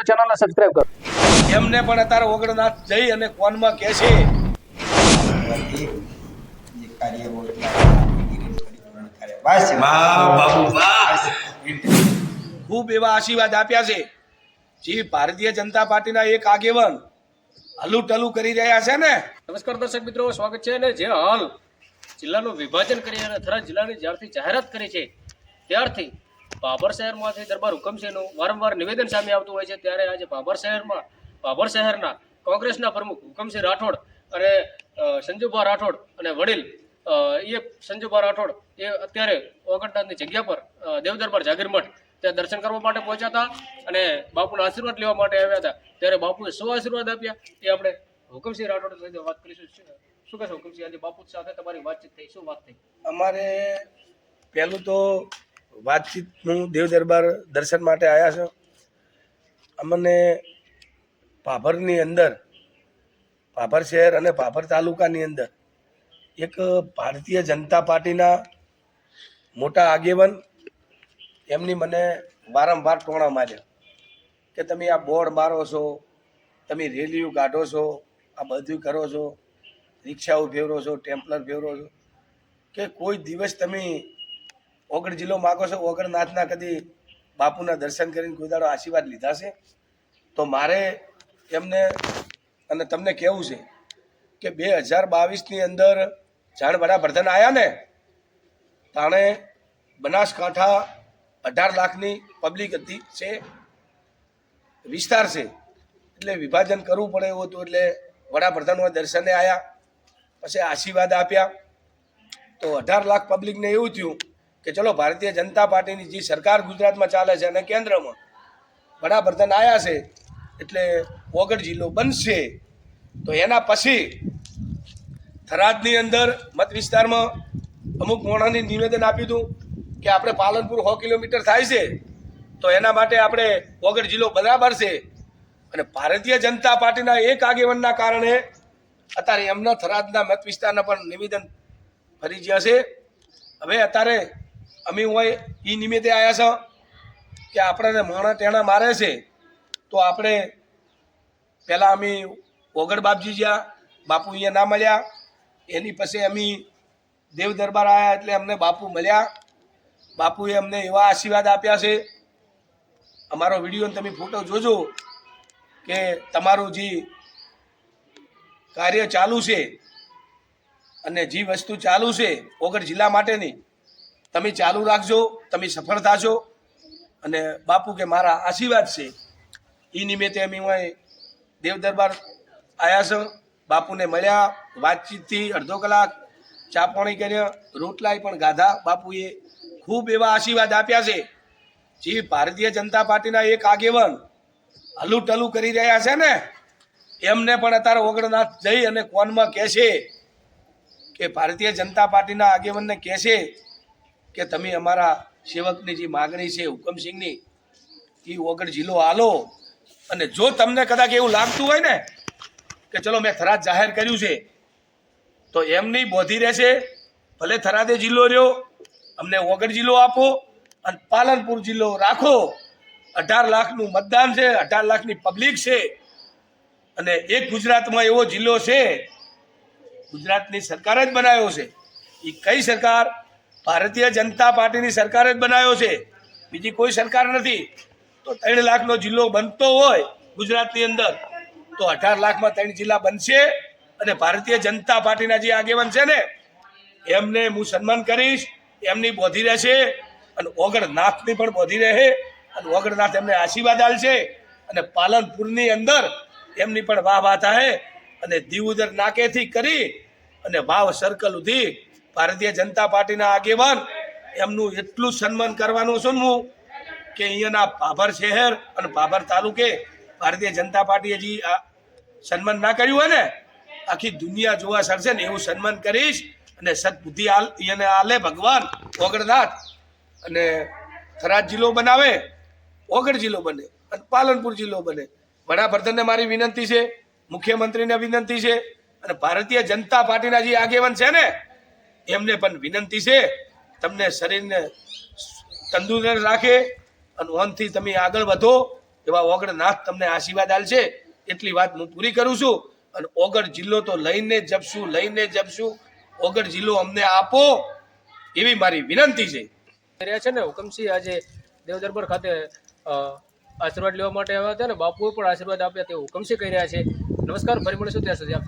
તો ચેનલને સબસ્ક્રાઇબ કરો. એમને પણ અત્યારે ઓગણનાથ જઈ અને કોનમાં કહે છે ખૂબ એવા આશીર્વાદ આપ્યા છે. જે ભારતીય જનતા પાર્ટીના એક આગેવાન હલુટલું કરી રહ્યા છે ને. નમસ્કાર દર્શક મિત્રો, સ્વાગત છે. અને જે હાલ જિલ્લાનું વિભાજન કરી અને થરાદ જિલ્લાની જ્યારથી જાહેરાત કરી છે ત્યારથી ભાભર શહેરમાંથી દરબાર હુકમસિંહનું વારંવાર નિવેદન સામે આવતું હોય છે. ત્યારે આજે ભાભર શહેરના કોંગ્રેસના પ્રમુખ હુકમસિંહ રાઠોડ અને સંજુભા રાઠોડ અને વડીલ સંજુભા રાઠોડ એ અત્યારે ઓગણનાથની જગ્યા પર દેવદરબાર જાગીરમઠ ત્યાં દર્શન કરવા માટે પહોંચ્યા હતા અને બાપુના આશીર્વાદ લેવા માટે આવ્યા હતા. ત્યારે બાપુએ શું આશીર્વાદ આપ્યા એ આપણે હુકમસિંહ રાઠોડ સાથે વાત કરીશું. શું કહેશો હુકમસિંહ, આજે બાપુ સાથે તમારી વાતચીત થઈ, શું વાત થઈ? અમારે પહેલું તો વાતચીતનું દેવ દરબાર દર્શન માટે આવ્યા છે. અમને ભાભરની અંદર, ભાભર શહેર અને ભાભર તાલુકાની અંદર એક ભારતીય જનતા પાર્ટીના મોટા આગેવાન એમની મને વારંવાર ટોણા માર્યા કે તમે આ બોર્ડ મારો છો, તમે રેલીઓ કાઢો છો, આ બધું કરો છો, રિક્ષાઓ ફેરવો છો, ટેમ્પલર ફેરવો છો, કે કોઈ દિવસ તમે ઓગળ જિલ્લો માગો છો, ઓગળનાથના કદી બાપુના દર્શન કરીને કોઈ દાડો આશીર્વાદ લીધા છે? તો મારે એમને અને તમને કહેવું છે કે 2022ની અંદર જાણ વડાપ્રધાન આવ્યા ને તાણે બનાસકાંઠા 18 લાખની પબ્લિક હતી છે, વિસ્તાર છે, એટલે વિભાજન કરવું પડે એવું હતું. એટલે વડાપ્રધાન દર્શને આવ્યા, પછી આશીર્વાદ આપ્યા. તો 18 લાખ પબ્લિકને એવું થયું કે ચલો ભારતીય જનતા પાર્ટીની જે સરકાર ગુજરાતમાં ચાલે છે અને કેન્દ્રમાં વડાપ્રધાન આવ્યા છે એટલે ઓગળ જિલ્લો બનશે. તો એના પછી થરાદની અંદર મત વિસ્તારમાં અમુક મોણાને નિવેદન આપ્યું હતું કે આપણે પાલનપુર 100 કિલોમીટર થાય છે તો એના માટે આપણે ઓગળ જિલ્લો બરાબર છે. અને ભારતીય જનતા પાર્ટીના એક આગેવાનના કારણે અત્યારે એમના થરાદના મત વિસ્તારના પણ નિવેદન ફરી ગયા છે. હવે અત્યારે અમે હોય એ નિમિત્તે આવ્યા છે કે આપણને મોણા ટેણા મારે છે તો આપણે પહેલાં અમે ઓગળ બાપજી જ્યાં બાપુ અહીંયા ના મળ્યા, એની પછી અમે દેવ દરબાર આવ્યા એટલે અમને બાપુ મળ્યા. બાપુએ અમને એવા આશીર્વાદ આપ્યા છે. અમારો વિડીયો તમે ફોટો જોજો કે તમારું જે કાર્ય ચાલુ છે અને જે વસ્તુ ચાલુ છે ઓગળ જિલ્લા માટેની તમે ચાલુ રાખજો, તમે સફળ થાશો. અને બાપુ કે મારા આશીર્વાદ છે એ નિમિત્તે અમે દેવ દરબાર આવ્યા છો. બાપુને મળ્યા, વાતચીતથી અડધો કલાક ચા પાણી કર્યા, રોટલાય પણ ગાધા. બાપુએ ખૂબ એવા આશીર્વાદ આપ્યા છે. જે ભારતીય જનતા પાર્ટીના એક આગેવાન હલુટલું કરી રહ્યા છે ને એમને પણ અત્યારે ઓગણનાથ જઈ અને કોનમાં કહે છે કે ભારતીય જનતા પાર્ટીના આગેવાનને કહે છે કે તમે અમારા સેવકની જે માગણી છે હુકમસિંહની એ ઓગળ જિલ્લો આલો. અને જો તમને કદાચ એવું લાગતું હોય ને કે ચલો મેં થરાદ જાહેર કર્યું છે તો એમની બોધી રહેશે, ભલે થરાદે જિલ્લો રહ્યો, અમને ઓગળ જિલ્લો આપો અને પાલનપુર જિલ્લો રાખો. 18 લાખનું મતદાન છે, 18 લાખની પબ્લિક છે અને એક ગુજરાતમાં એવો જિલ્લો છે ગુજરાતની સરકારે જ બનાવ્યો છે. એ કઈ સરકાર? ભારતીય જનતા પાર્ટીની સરકારે જ બનાવ્યો છે, બીજી કોઈ સરકાર નથી. તો 3 લાખનો જિલ્લો બનતો હોય ગુજરાતની અંદર તો 18 લાખમાં 3 જિલ્લા બનશે. અને ભારતીય જનતા પાર્ટીના જે આગેવાન છે ને એમને હું સન્માન કરીશ, એમની બોધી રહેશે અને ઓગળનાથની પણ બોધી રહે અને ઓગળનાથ એમને આશીર્વાદ આલશે. અને પાલનપુરની અંદર એમની પણ વાહ થાય. અને દીવદર નાકેથી કરી અને વાવ સર્કલ સુધી ભારતીય જનતા પાર્ટીના આગેવાન એમનું એટલું સન્માન કરવાનું છું હું કે અહીંયાના ભાભર શહેર અને ભાભર તાલુકે ભારતીય જનતા પાર્ટીએ જે સન્માન ના કર્યું હોય ને આખી દુનિયા જોવા સરશે ને એવું સન્માન કરીશ. અને સદબુદ્ધિ એને આલે ભગવાન ઓગળનાથ અને થરાદ જિલ્લો બનાવે, ઓગળ જિલ્લો બને અને પાલનપુર જિલ્લો બને. વડાપ્રધાનને મારી વિનંતી છે, મુખ્યમંત્રીને વિનંતી છે અને ભારતીય જનતા પાર્ટીના જે આગેવાન છે ને એમને પણ વિનંતી છે તમને શરીરને તંદુરસ્ત રાખે અને ઓનથી તમે આગળ વધો એવા ઓગણનાથ તમને આશીર્વાદ આલશે એટલી વાત હું પૂરી કરું છું. અને ઓગળ જિલ્લો તો લઈને જપશું. ઓગળ જિલ્લો અમને આપો એવી મારી વિનંતી છે. રહ્યા છે ને હુકમસિંહ આજે દેવ દરબાર ખાતે આશીર્વાદ લેવા માટે આવ્યા હતા ને બાપુએ પણ આશીર્વાદ આપ્યા તે હુકમસિંહ કહી રહ્યા છે. નમસ્કાર, ફરી મળીશું ત્યાં સુધી આપ